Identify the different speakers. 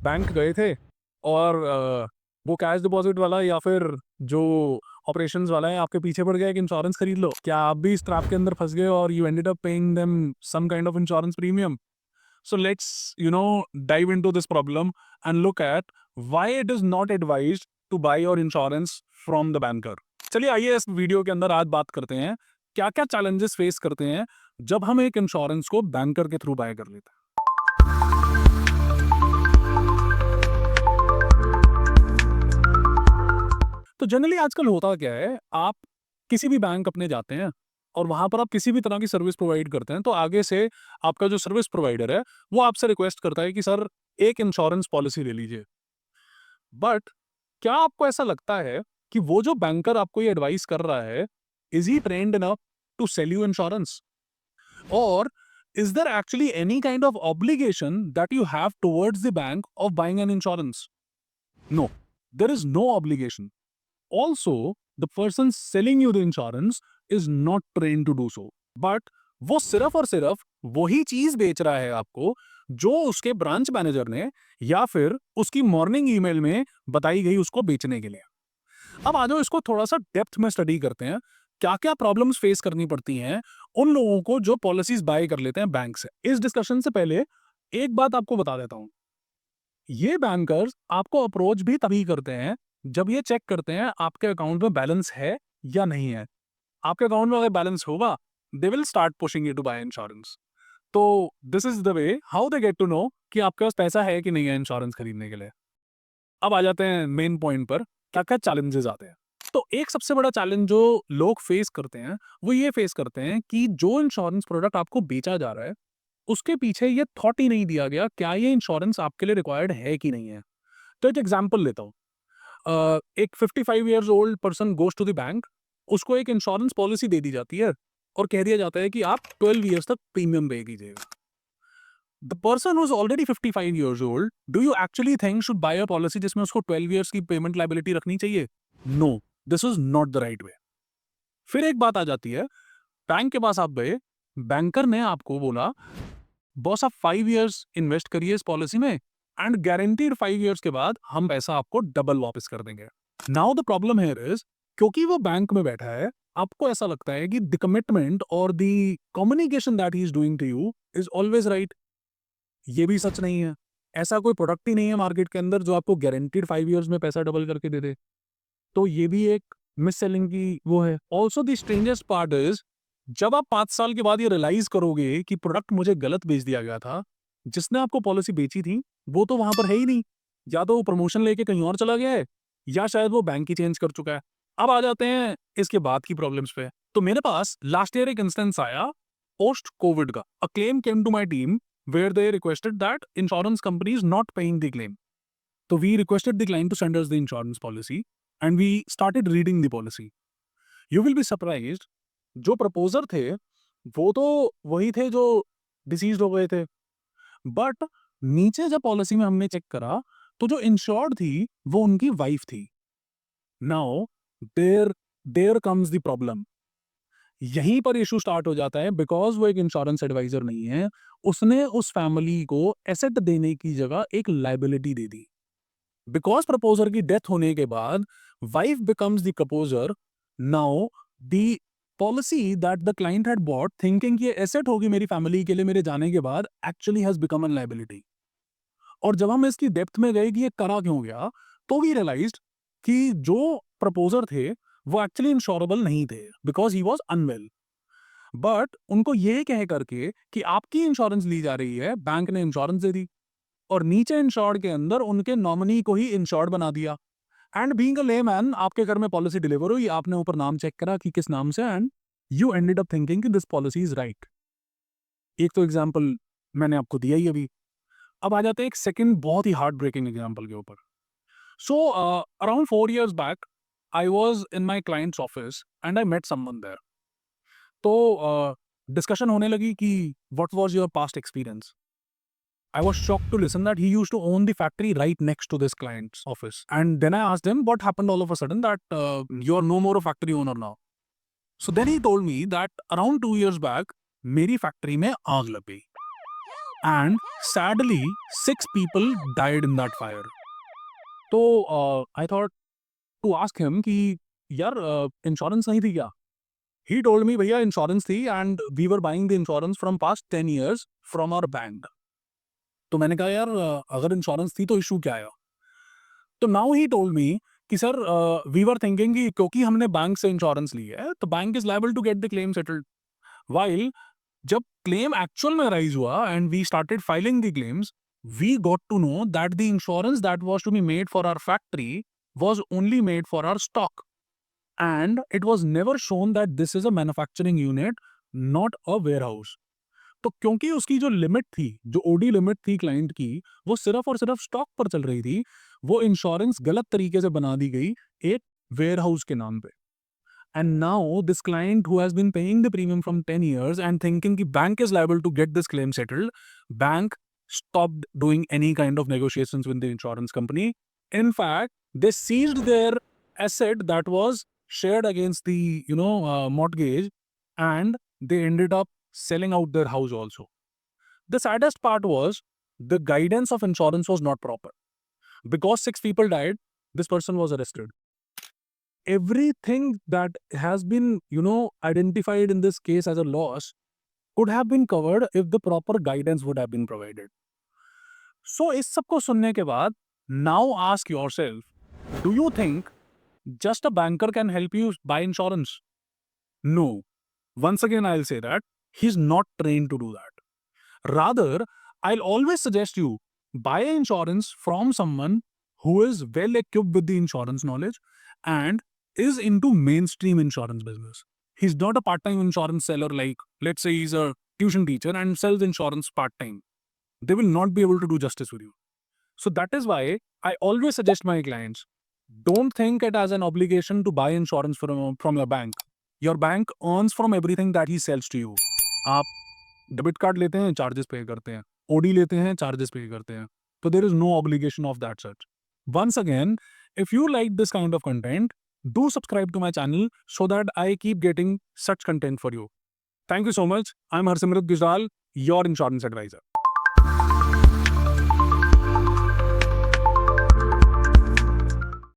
Speaker 1: Bank गए थे और वो कैश डिपॉजिट वाला या फिर जो ऑपरेशंस वाला है आपके पीछे पड़ गया कि इंश्योरेंस खरीद लो। क्या आप भी इस ट्रैप के अंदर फंस गए और you ended up paying them some kind of insurance premium? So let's, dive into this problem and look at why it is not advised to buy your insurance from the banker. चलिए आइए इस video के अंदर आज बात करते हैं क्या क्या चैलेंजेस फेस करते हैं जब हम एक इंश्योरेंस को बैंकर के थ्रू बाय कर लेते हैं। तो जनरली आजकल होता क्या है, आप किसी भी बैंक अपने जाते हैं और वहां पर आप किसी भी तरह की सर्विस प्रोवाइड करते हैं तो आगे से आपका जो सर्विस प्रोवाइडर है वो आपसे रिक्वेस्ट करता है कि सर एक इंश्योरेंस पॉलिसी ले लीजिए। बट क्या आपको ऐसा लगता है कि वो जो बैंकर आपको ये एडवाइस कर रहा है, is he trained enough to sell you insurance, और is there actually any kind of obligation that you have towards the bank of buying an insurance? No, there is no obligation. Also, the person selling you the insurance is not trained to do so. But वो सिर्फ और सिर्फ वही चीज बेच रहा है आपको जो उसके ब्रांच मैनेजर ने या फिर उसकी मॉर्निंग ईमेल में बताई गई उसको बेचने के लिए। अब आ जाओ इसको थोड़ा सा डेप्थ में स्टडी करते हैं, क्या क्या प्रॉब्लम्स फेस करनी पड़ती हैं उन लोगों को जो पॉलिसीज बाय कर लेते हैं बैंक से। इस डिस्कशन से पहले एक बात आपको बता देता हूं, ये बैंकर्स आपको अप्रोच भी तभी करते हैं जब ये चेक करते हैं आपके अकाउंट में बैलेंस है या नहीं है। आपके अकाउंट में अगर बैलेंस होगा, they will start pushing you to buy insurance. तो this is the way how they get to know कि आपके पास पैसा है कि नहीं है इंश्योरेंस खरीदने के लिए। अब आ जाते हैं मेन पॉइंट पर, क्या क्या चैलेंजेस आते हैं। तो एक सबसे बड़ा चैलेंज जो लोग फेस करते हैं वो ये फेस करते हैं कि जो इंश्योरेंस प्रोडक्ट आपको बेचा जा रहा है उसके पीछे ये थॉट ही नहीं दिया गया क्या ये इंश्योरेंस आपके लिए रिक्वायर्ड है कि नहीं है। तो एक एग्जांपल लेता हूँ। एक 55 years old person goes to the bank, उसको एक इंश्योरेंस पॉलिसी दे दी जाती है और कह दिया जाता है कि आप 12 इयर्स तक प्रीमियम पे कीजिएगा। The person who is already 55 years old, do you actually think should buy a policy जिसमें उसको 12 इयर्स की पेमेंट लायबिलिटी रखनी चाहिए? No, this is not the right way. फिर एक बात आ जाती है, बैंक के पास आप गए, बैंकर ने आपको बोला बॉस आप 5 इयर्स इन्वेस्ट करिए इस पॉलिसी में एंड गारंटीड 5 इयर्स के बाद हम पैसा आपको डबल वापस कर देंगे। Now the problem here is, क्योंकि वो बैंक में बैठा है, आपको ऐसा लगता है कि द कमिटमेंट और the communication that he is doing to you is always right. ये भी सच नहीं है। ऐसा कोई प्रोडक्ट ही नहीं है मार्केट के अंदर जो आपको गारंटीड 5 इयर्स में पैसा डबल करके दे दे। तो ये भी एक मिस सेलिंग की वो है। Also the strangest part is, जब आप 5 साल के बाद ये रियलाइज करोगे कि प्रोडक्ट मुझे गलत बेच दिया गया था, जिसने आपको पॉलिसी बेची थी वो तो वहां पर है ही नहीं, या तो वो प्रमोशन लेके कहीं और चला गया है या शायद वो बैंक ही चेंज कर चुका है। अब आ जाते हैं इसके बाद की प्रॉब्लम्स पे। तो मेरे पास लास्ट ईयर एक इंस्टेंस आया पोस्ट कोविड का। A claim came to my team where they requested that insurance company is not paying the claim. So we requested the client to send us the insurance policy and we started reading the policy. You will be surprised, जो proposer थे वो तो वही थे जो deceased हो गए थे, बट नीचे जब पॉलिसी में हमने चेक करा तो जो इंश्योर्ड थी वो उनकी वाइफ थी। Now there there comes the problem. यहीं पर इशू स्टार्ट हो जाता है बिकॉज वो एक इंश्योरेंस एडवाइजर नहीं है, उसने उस फैमिली को एसेट देने की जगह एक liability they the. Because proposer की डेथ होने के बाद wife becomes the proposer. Now the policy that the client had bought thinking कि ये एसेट होगी मेरी फैमिली के लिए मेरे जाने के बाद, actually has become an liability. और जब हम इसकी डेप्थ में गए कि ये करा क्यों गया, तो वी रियलाइज्ड कि जो प्रपोजर थे वो एक्चुअली इंश्योरेबल नहीं थे because he was unwell. But उनको ये कह करके कि आपकी इंश्योरेंस ली जा रही है, बैंक ने इंश्योरेंस दे दी और नीचे इंश्योर्ड के अंदर उनके नॉमिनी को ही इंश्योर्ड बना दिया। एंड बीइंग अ लेमैन, आपके घर में पॉलिसी डिलीवर हुई, आपने ऊपर नाम चेक करा कि किस नाम से, and you ended up thinking कि दिस पॉलिसी इज राइट। एक तो एग्जांपल मैंने आपको दिया ही अभी। अब आ जाते हैं एक सेकंड बहुत ही हार्ट ब्रेकिंग एग्जांपल के ऊपर। So around 4 years back I was in my clients office and I met someone there. तो डिस्कशन होने लगी कि what was your past experience. I was shocked to listen that he used to own the factory right next to this client's office. And then I asked him what happened all of a sudden that you're no more a factory owner now. So then he told me that around 2 years back, मेरी factory में आग लग गई। and sadly 6 people died in that fire. तो I thought to ask him कि यार insurance नहीं थी क्या? He told me भैया इंश्योरेंस थी and we were buying the insurance from past 10 years from our bank. तो मैंने कहा यार अगर इंश्योरेंस थी तो इशू क्या आया? तो नाउ ही टोल्ड मी कि सर वी वर थिंकिंग कि क्योंकि हमने बैंक से इंश्योरेंस ली है तो bank is liable to get the claim settled, while जब क्लेम एक्चुअल में राइज हुआ and we started filing the claims, we got to know that the insurance that was to be made for our factory was only made for our stock, and it was never shown that this is a manufacturing unit, not a warehouse. तो क्योंकि उसकी जो limit थी, जो OD limit थी client की, वो सिर्फ और सिर्फ स्टॉक पर चल रही थी, वो इंश्योरेंस गलत तरीके से बना दी गई एक वेयरहाउस के नाम पे. And now this client who has been paying the premium from 10 years and thinking कि bank is liable to get this claim settled, bank stopped doing any kind of negotiations with the insurance company. In fact, they seized their asset that was shared against the mortgage, and they ended up selling out their house also. The saddest part was the guidance of insurance was not proper. Because 6 people died, this person was arrested. Everything that has been, identified in this case as a loss could have been covered if the proper guidance would have been provided. So, इस सब को सुनने के बाद, now ask yourself, do you think just a banker can help you buy insurance? No. Once again, I'll say that he's not trained to do that. Rather, I'll always suggest you buy insurance from someone who is well equipped with the insurance knowledge and is into mainstream insurance business. He's not a part-time insurance seller like, let's say he's a tuition teacher and sells insurance part-time. They will not be able to do justice with you. So that is why I always suggest my clients, don't think it as an obligation to buy insurance from your bank. Your bank earns from everything that he sells to you. आप debit card लेते हैं, charges पे करते हैं, OD लेते हैं, charges पे करते हैं. So there is no obligation of that such. Once again, if you like this kind of content, do subscribe to my channel so that I keep getting such content for you. Thank you so much. I'm Harsimrat Gujral, your insurance advisor.